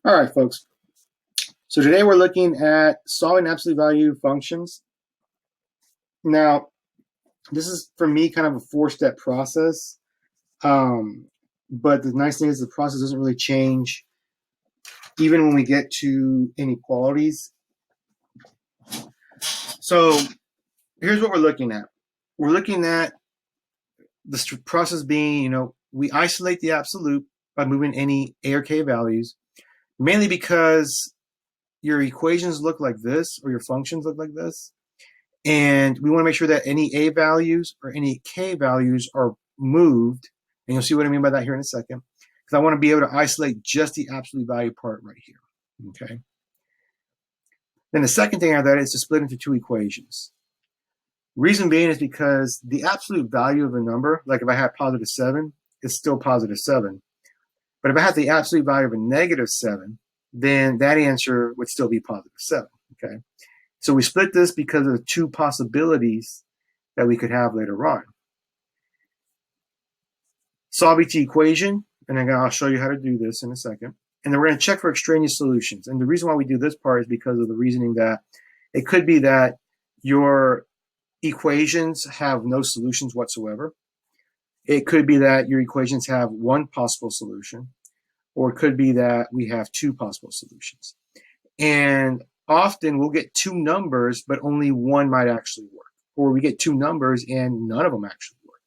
All right, folks. So today we're looking at solving absolute value functions. Now, this is for me kind of a four-step process. But the nice thing is the process doesn't really change even when we get to inequalities. So here's what we're looking at. We're looking at the process being, we isolate the absolute by moving any a or k values, mainly because your equations look like this or your functions look like this. And we want to make sure that any a values or any k values are moved. And you'll see what I mean by that here in a second. Because I want to be able to isolate just the absolute value part right here. Okay. Then the second thing out of that is to split into two equations. Reason being is because the absolute value of a number, like if I had positive 7, it's still positive 7. But if I had the absolute value of a negative 7, then that answer would still be positive 7. Okay. So we split this because of the two possibilities that we could have later on. Solve each equation, and then I'll show you how to do this in a second. And then we're going to check for extraneous solutions. And the reason why we do this part is because of the reasoning that it could be that your equations have no solutions whatsoever. It could be that your equations have one possible solution, or it could be that we have two possible solutions. And often we'll get two numbers, but only one might actually work. Or we get two numbers and none of them actually work.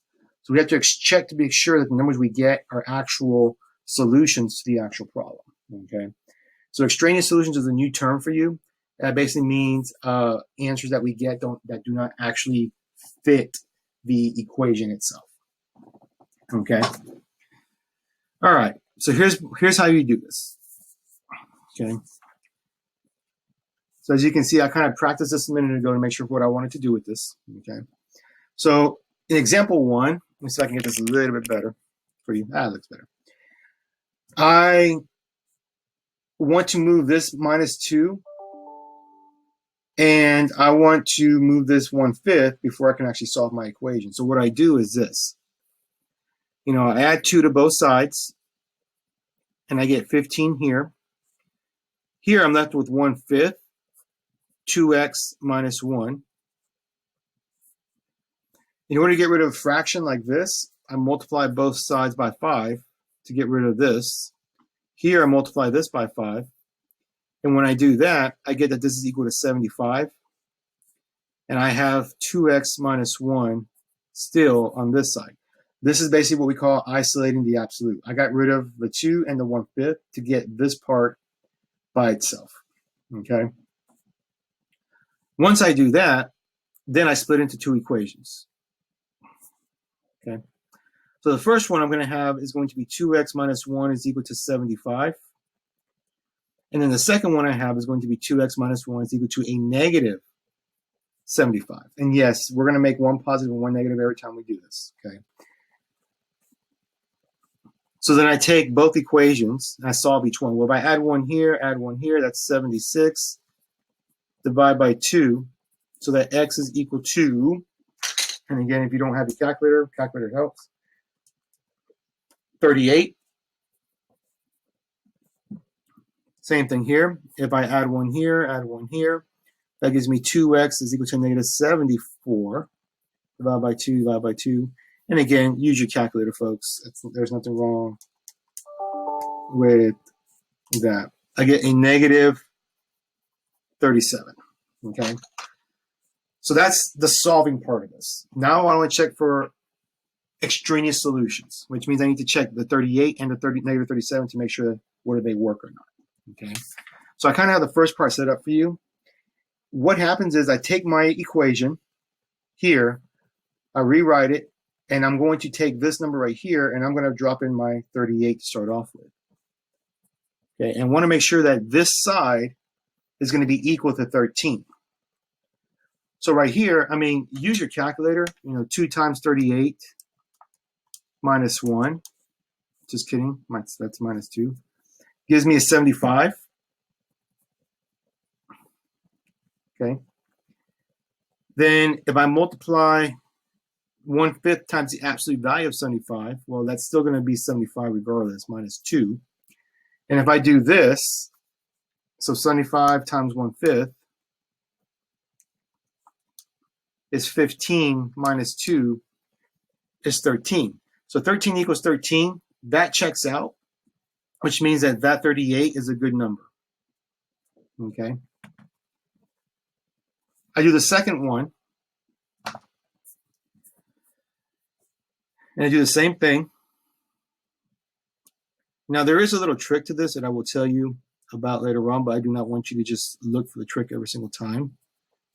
So we have to check to be sure that the numbers we get are actual solutions to the actual problem. Okay. So extraneous solutions is a new term for you. That basically means answers that we get that do not actually fit the equation itself. Okay. All right. So here's how you do this. Okay. So as you can see, I kind of practiced this a minute ago to make sure what I wanted to do with this. Okay. So in example 1, let me see if I can get this a little bit better for you. It looks better. I want to move this -2, and I want to move this 1/5 before I can actually solve my equation. So what I do is this. I add 2 to both sides, and I get 15 here. Here I'm left with 1/5, 2x minus 1. In order to get rid of a fraction like this, I multiply both sides by 5 to get rid of this. Here I multiply this by 5. And when I do that, I get that this is equal to 75. And I have 2x minus 1 still on this side. This is basically what we call isolating the absolute. I got rid of the 2 and the 1/5 to get this part by itself. Okay. Once I do that, then I split into two equations. Okay. So the first one I'm going to have is going to be 2x minus 1 is equal to 75. And then the second one I have is going to be 2x minus 1 is equal to a negative 75. And yes, we're going to make one positive and one negative every time we do this. Okay. So then I take both equations and I solve each one. Well, if I add one here, that's 76. Divide by 2. So that x is equal to, and again, if you don't have your calculator helps, 38. Same thing here. If I add one here, that gives me 2x is equal to negative 74. Divide by 2. And again, use your calculator, folks. There's nothing wrong with that. I get a negative 37. Okay. So that's the solving part of this. Now I want to check for extraneous solutions, which means I need to check the 38 and the negative 37 to make sure whether they work or not. Okay. So I kind of have the first part set up for you. What happens is I take my equation here, I rewrite it, and I'm going to take this number right here, and I'm going to drop in my 38 to start off with. Okay, and want to make sure that this side is going to be equal to 13. So right here, use your calculator. 2 times 38 minus 1. Just kidding. That's minus 2. Gives me a 75. Okay. Then if I multiply 1/5 times the absolute value of 75, well, that's still going to be 75 regardless, minus 2. And if I do this, so 75 times 1/5 is 15 minus 2 is 13. So 13 equals 13. That checks out, which means that 38 is a good number. Okay. I do the second one, and I do the same thing. Now, there is a little trick to this that I will tell you about later on, but I do not want you to just look for the trick every single time.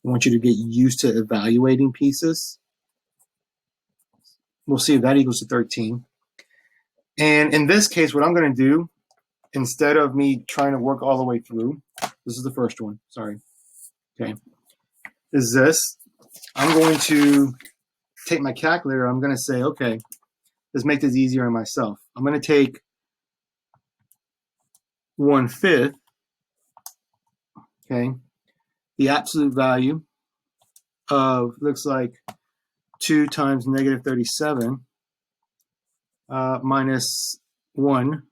I want you to get used to evaluating pieces. We'll see if that equals to 13. And in this case, what I'm going to do, instead of me trying to work all the way through, this is the first one, sorry, okay, is this. I'm going to take my calculator. I'm going to say, okay, let's make this easier on myself. I'm going to take 1/5, okay, the absolute value of, looks like 2 times negative 37 minus 1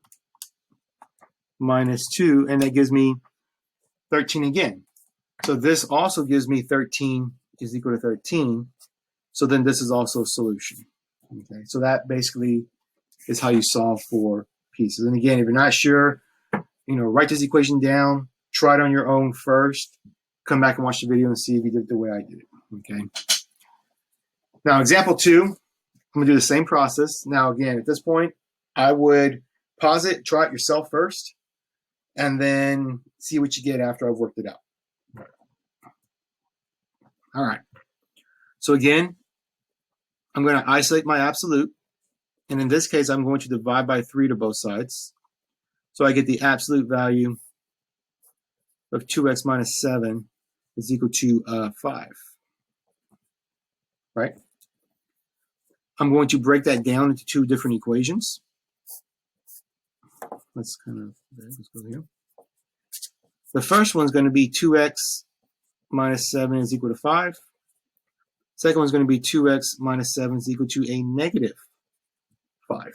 minus 2, and that gives me 13 again. So this also gives me 13 is equal to 13. So then this is also a solution. Okay, so that basically is how you solve for pieces. And again, if you're not sure, write this equation down, try it on your own first, come back and watch the video and see if you did it the way I did it. Okay. Now, example 2, I'm going to do the same process. Now, again, at this point, I would pause it, try it yourself first, and then see what you get after I've worked it out. All right. So again, I'm going to isolate my absolute. And in this case, I'm going to divide by 3 to both sides. So I get the absolute value of 2x minus 7 is equal to 5. Right? I'm going to break that down into 2 different equations. Let's go here. The first one's going to be 2x minus 7 is equal to 5. Second one's going to be 2x minus 7 is equal to a negative 5.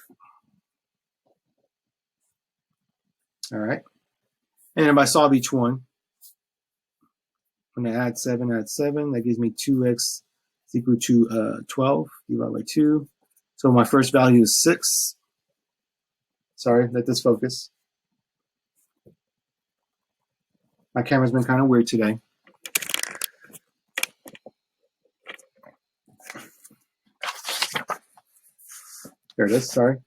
All right. And if I solve each one, I'm going to add 7, that gives me 2x is equal to 12 divided by 2. So my first value is 6. Sorry, let this focus. My camera's been kind of weird today. There it is, sorry.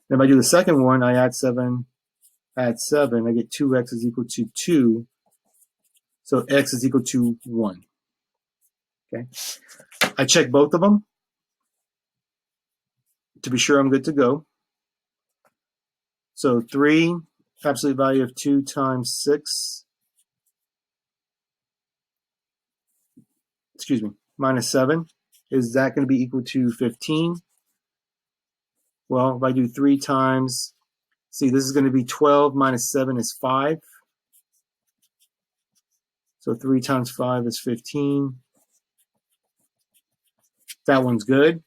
And if I do the second one, I add 7, I get 2x is equal to 2. So x is equal to 1. Okay. I check both of them to be sure I'm good to go. So 3, absolute value of 2 times 6, minus 7. Is that going to be equal to 15? Well, if I do 3 times, see, this is going to be 12 minus 7 is 5. So 3 times 5 is 15. That one's good.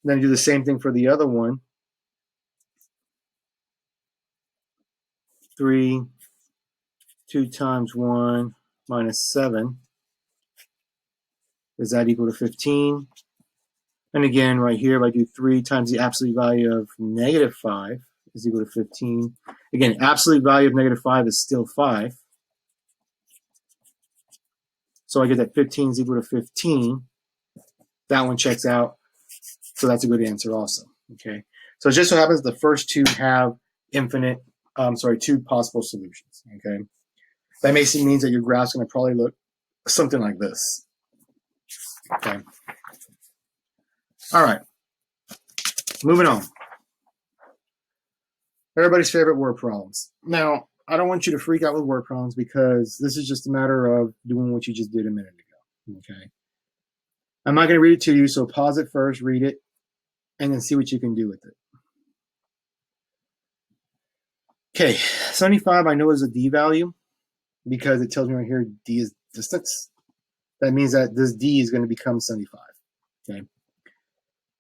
Then I do the same thing for the other one. 3, 2 times 1 minus 7. Is that equal to 15? And again, right here, if I do 3 times the absolute value of negative 5 is equal to 15. Again, absolute value of negative 5 is still 5. So I get that 15 is equal to 15. That one checks out. So that's a good answer also. Okay. So it just so happens the first 2 have 2 possible solutions. Okay. That basically means that your graph's going to probably look something like this. Okay. All right. Moving on. Everybody's favorite word problems. Now, I don't want you to freak out with word problems because this is just a matter of doing what you just did a minute ago. Okay. I'm not going to read it to you, so pause it first, read it, and then see what you can do with it. Okay, 75 I know is a D value because it tells me right here D is distance. That means that this D is going to become 75. Okay.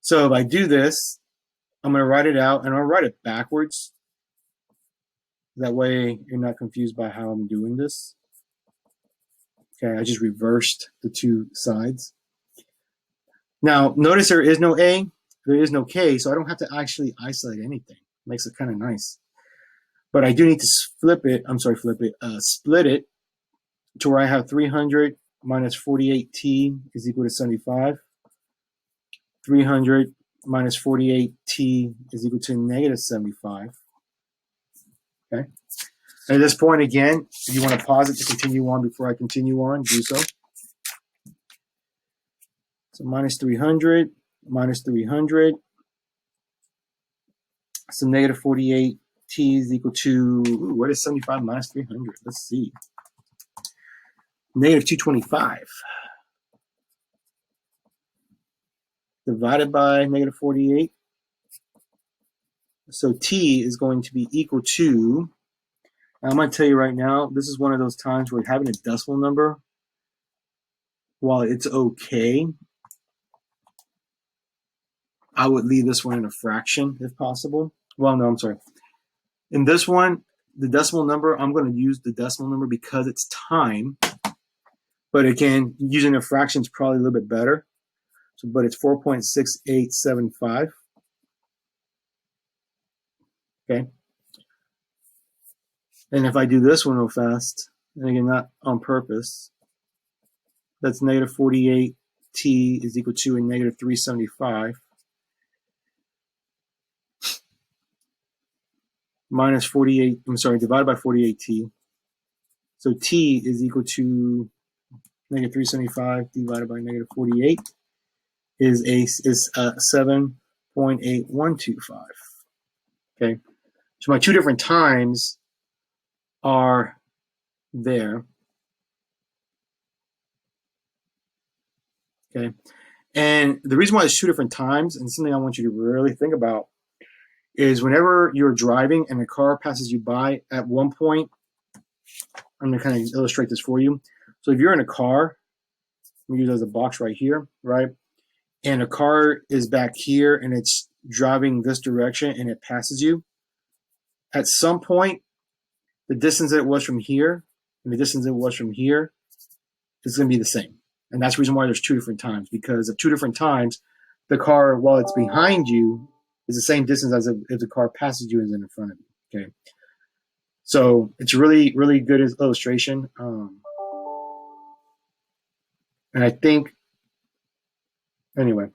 So if I do this, I'm going to write it out, and I'll write it backwards That way you're not confused by how I'm doing this. Okay, I just reversed the two sides. Now, notice there is no A, there is no K, so I don't have to actually isolate anything. Makes it kind of nice. But I do need to split it to where I have 300 minus 48t is equal to 75. 300 minus 48t is equal to negative 75. Okay. And at this point, again, if you want to pause it to continue on before I continue on, do so. So minus 300, minus 300. So negative 48t is equal to, what is 75 minus 300? Let's see. Negative 225. Divided by negative 48. So t is going to be equal to, I'm going to tell you right now, this is one of those times where having a decimal number, while it's okay, I would leave this one in a fraction if possible. Well, no, I'm sorry. In this one, the decimal number, I'm going to use the decimal number because it's time. But again, using a fraction is probably a little bit better. So, but it's 4.6875. Okay. And if I do this one real fast, and again, not on purpose, that's negative 48t is equal to a negative 375 minus 48, I'm sorry, divided by 48t. So t is equal to negative 375 divided by negative 48 is 7.8125. Okay. So my two different times are there. Okay. And the reason why it's two different times, and something I want you to really think about, is whenever you're driving and a car passes you by at one point, I'm going to kind of illustrate this for you. So if you're in a car, we use it as a box right here, right? And a car is back here and it's driving this direction and it passes you. At some point, the distance that it was from here and the distance that it was from here is going to be the same. And that's the reason why there's two different times, because at two different times, the car, while it's behind you, is the same distance as if the car passes you and is in front of you. Okay. So it's a really, really good illustration. And I think, anyway,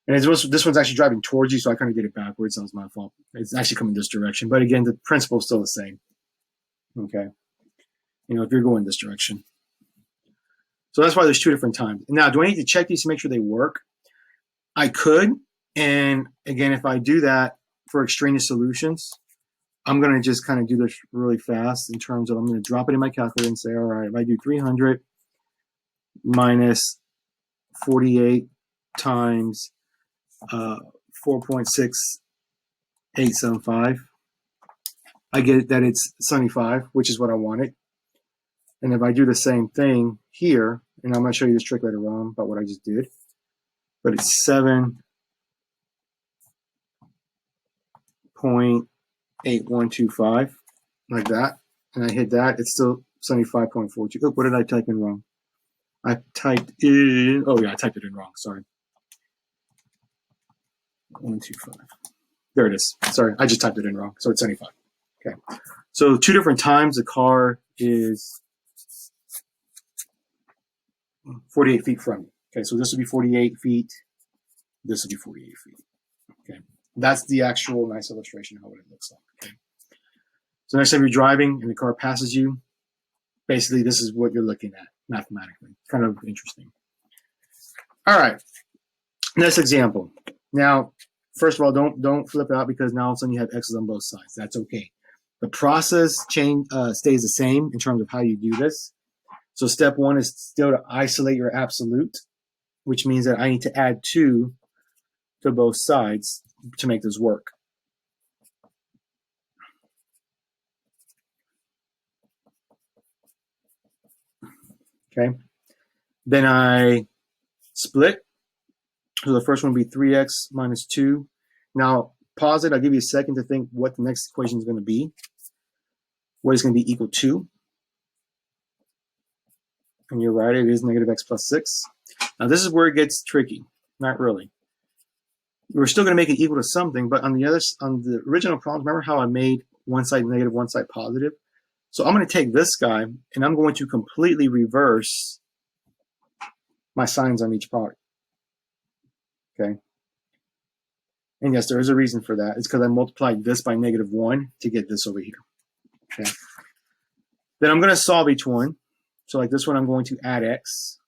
and this one's actually driving towards you, so I kind of did it backwards. That was my fault. It's actually coming this direction. But again, the principle is still the same. Okay. You know, if you're going this direction. So that's why there's two different times. Now, do I need to check these to make sure they work? I could. And again, if I do that for extraneous solutions, I'm going to just kind of do this really fast in terms of I'm going to drop it in my calculator and say, all right, if I do 300 minus 48 times 4.6875, I get that it's 75, which is what I wanted. And if I do the same thing here, and I'm going to show you this trick later on about what I just did, but it's 7.8125, like that. And I hit that, it's still 75.42. Oh, what did I type in wrong? I typed in, oh yeah, I typed it in wrong, sorry. 125. There it is. Sorry, I just typed it in wrong. So it's 75. Okay. So two different times the car is 48 feet from you. Okay, so this would be 48 feet. This would be 48 feet. Okay. That's the actual nice illustration of what it looks like. Okay. So next time you're driving and the car passes you, basically this is what you're looking at mathematically. Kind of interesting. All right. Next example. Now, first of all, don't flip out because now all of a sudden you have x's on both sides. That's okay. The process stays the same in terms of how you do this. So step one is still to isolate your absolute, which means that I need to add 2 to both sides to make this work. Okay. Then I split. So the first one would be 3x minus 2. Now, pause it. I'll give you a second to think what the next equation is going to be. what is going to be equal to. And you're right, it is negative x plus 6. Now this is where it gets tricky. Not really. We're still going to make it equal to something, but on the original problem, remember how I made one side negative, one side positive? So I'm going to take this guy, and I'm going to completely reverse my signs on each product. Okay? And yes, there is a reason for that. It's because I multiplied this by negative 1 to get this over here. Okay? Then I'm going to solve each one. So like this one, I'm going to add x.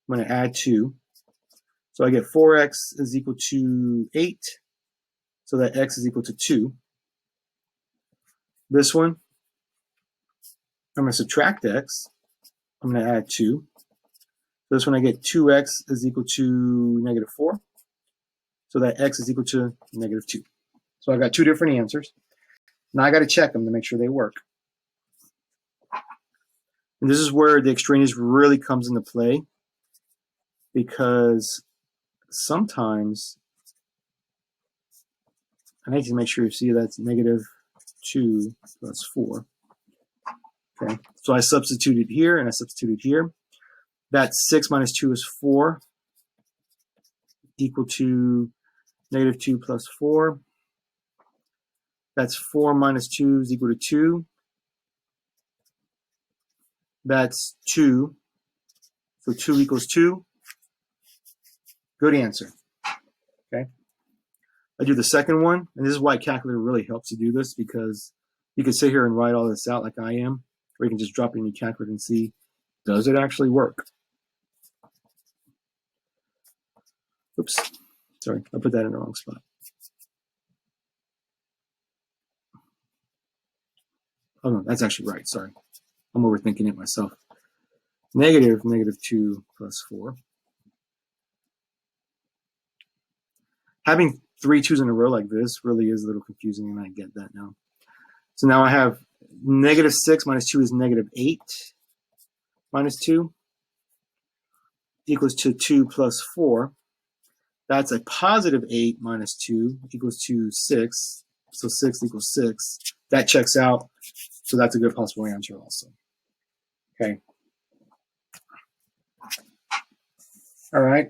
I'm going to add 2. So I get 4x is equal to 8. So that x is equal to 2. This one, I'm going to subtract x. I'm going to add 2. This one I get 2x is equal to negative 4. So that x is equal to negative 2. So I got two different answers. Now I got to check them to make sure they work. And this is where the extraneous really comes into play, because sometimes I need to make sure you see that's negative 2 plus 4. Okay, so I substituted here and I substituted here. That's 6 minus 2 is 4, equal to negative 2 plus 4. That's 4 minus 2 is equal to 2. That's 2. So 2 equals 2. Good answer. Okay. I do the second one, and this is why calculator really helps to do this, because you can sit here and write all this out like I am, or you can just drop it in your calculator and see, does it actually work? Oops, sorry, I put that in the wrong spot. Oh no, that's actually right, sorry. I'm overthinking it myself. Negative 2 plus 4. Having 3 2s in a row like this really is a little confusing, and I get that now. So now I have negative 6 minus 2 is negative 8 minus 2 equals to 2 plus 4. That's a positive 8 minus 2 equals to 6. So 6 equals 6. That checks out. So that's a good possible answer also. Okay. All right.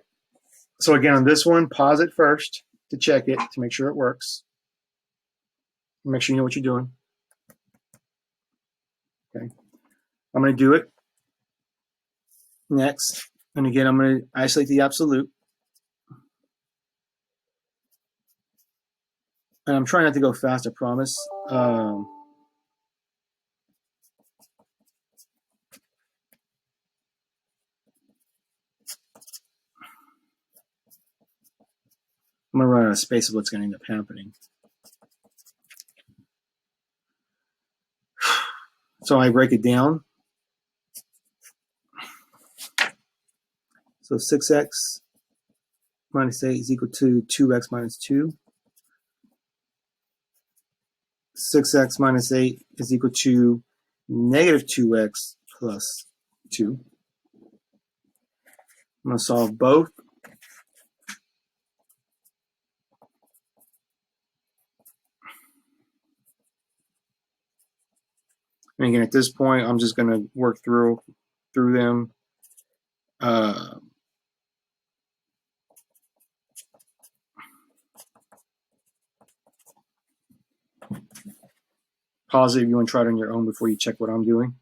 So again, on this one, pause it first to check it, to make sure it works. Make sure you know what you're doing. Okay. I'm going to do it next. And again, I'm going to isolate the absolute. And I'm trying not to go fast, I promise. I'm going to run out of space of what's going to end up happening. So I break it down. So 6x minus 8 is equal to 2x minus 2. 6x minus 8 is equal to negative 2x plus 2. I'm going to solve both. And again, at this point, I'm just going to work through them. Pause it if you want to try it on your own before you check what I'm doing.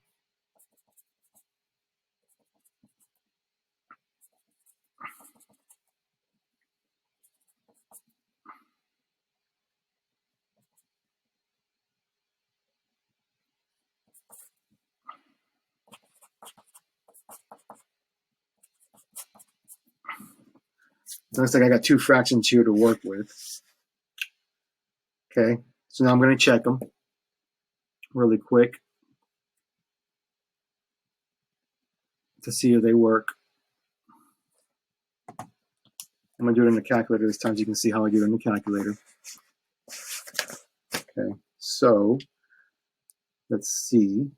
It looks like I got two fractions here to work with. Okay, so now I'm going to check them really quick to see if they work. I'm going to do it in the calculator this time so you can see how I do it in the calculator. Okay, so let's see.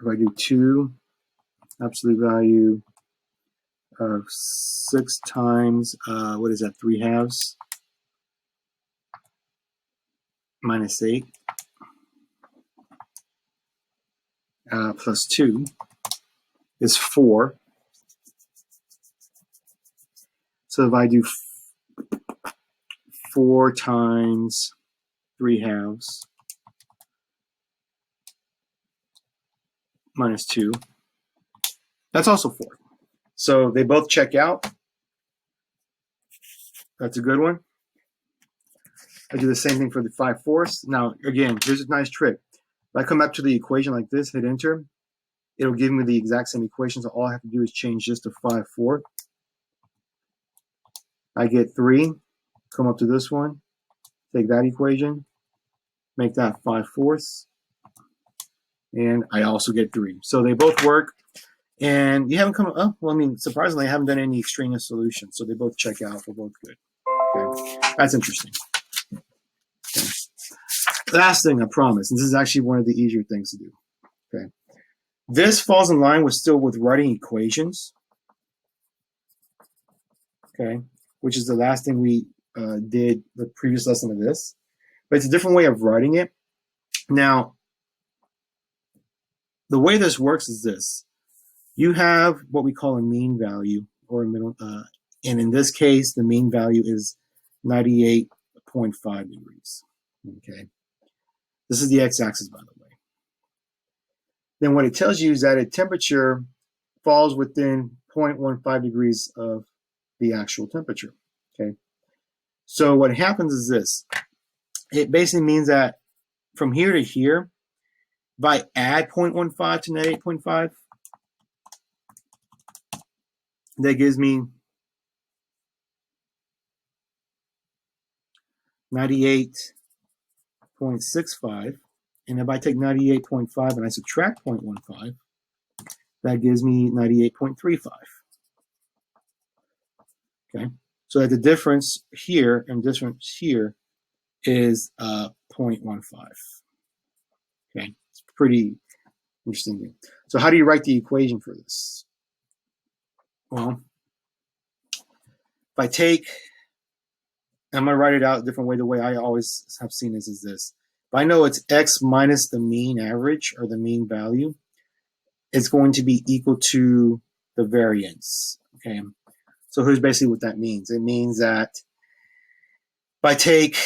If I do 2, absolute value of 6 times, what is that, 3 halves? Minus 8. plus 2 is 4. So if I do 4 times 3/2 minus 2, that's also 4. So they both check out. That's a good one. I do the same thing for the 5/4. Now, again, here's a nice trick. If I come up to the equation like this, hit enter, it'll give me the exact same equation. So all I have to do is change this to 5/4. I get 3. Come up to this one, take that equation, make that 5/4, and I also get 3. So they both work. And you haven't come up, well, I mean, surprisingly, I haven't done any extraneous solutions. So they both check out. They're both good. Okay. That's interesting. Okay. Last thing, I promise, and this is actually one of the easier things to do. Okay. This falls in line with writing equations. Okay. Which is the last thing we did the previous lesson of this. But it's a different way of writing it. Now, the way this works is this. You have what we call a mean value, or a middle, and in this case, the mean value is 98.5 degrees. Okay, this is the x-axis, by the way. Then what it tells you is that a temperature falls within 0.15 degrees of the actual temperature. Okay, so what happens is this. It basically means that from here to here, if I add 0.15 to 98.5, that gives me 98.65. And if I take 98.5 and I subtract 0.15, that gives me 98.35. Okay, so that the difference here and difference here is 0.15. Okay, it's pretty interesting. So how do you write the equation for this? Well, if I take, I'm going to write it out a different way. The way I always have seen this is this. If I know it's x minus the mean average, or the mean value, it's going to be equal to the variance. Okay, so here's basically what that means. It means that if I take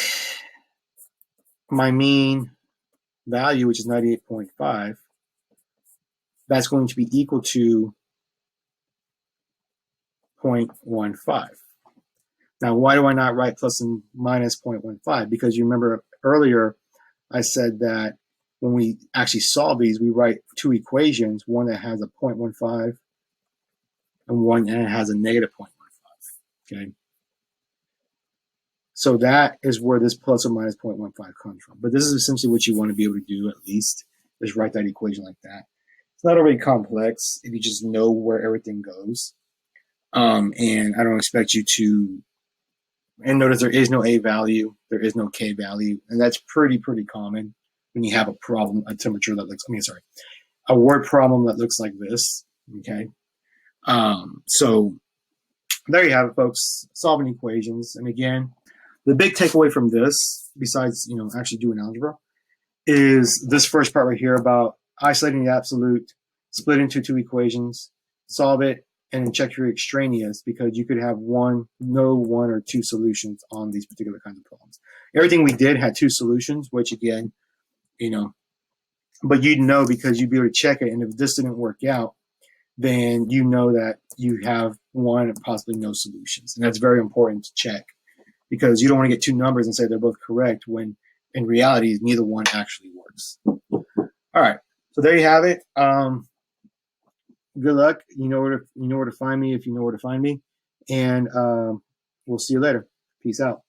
my mean value, which is 98.5, that's going to be equal to 0.15. Now, why do I not write plus and minus 0.15? Because you remember earlier I said that when we actually solve these, we write two equations, one that has a 0.15 and one that has a negative 0.15. Okay. So that is where this plus or minus 0.15 comes from. But this is essentially what you want to be able to do, at least, is write that equation like that. It's not overly complex if you just know where everything goes. And I don't expect you to, and notice there is no A value, there is no K value, and that's pretty common when you have a problem, a temperature that looks, a word problem that looks like this, okay? So there you have it, folks, solving equations. And again, the big takeaway from this, besides, actually doing algebra, is this first part right here about isolating the absolute, split into two equations, solve it, and then check your extraneous, because you could have one or two solutions on these particular kinds of problems. Everything we did had two solutions, which again, but you'd know because you'd be able to check it. And if this didn't work out, then you know that you have one and possibly no solutions. And that's very important to check, because you don't want to get two numbers and say they're both correct when in reality, neither one actually works. All right. So there you have it. Good luck. You know where to find me if you know where to find me. And we'll see you later. Peace out.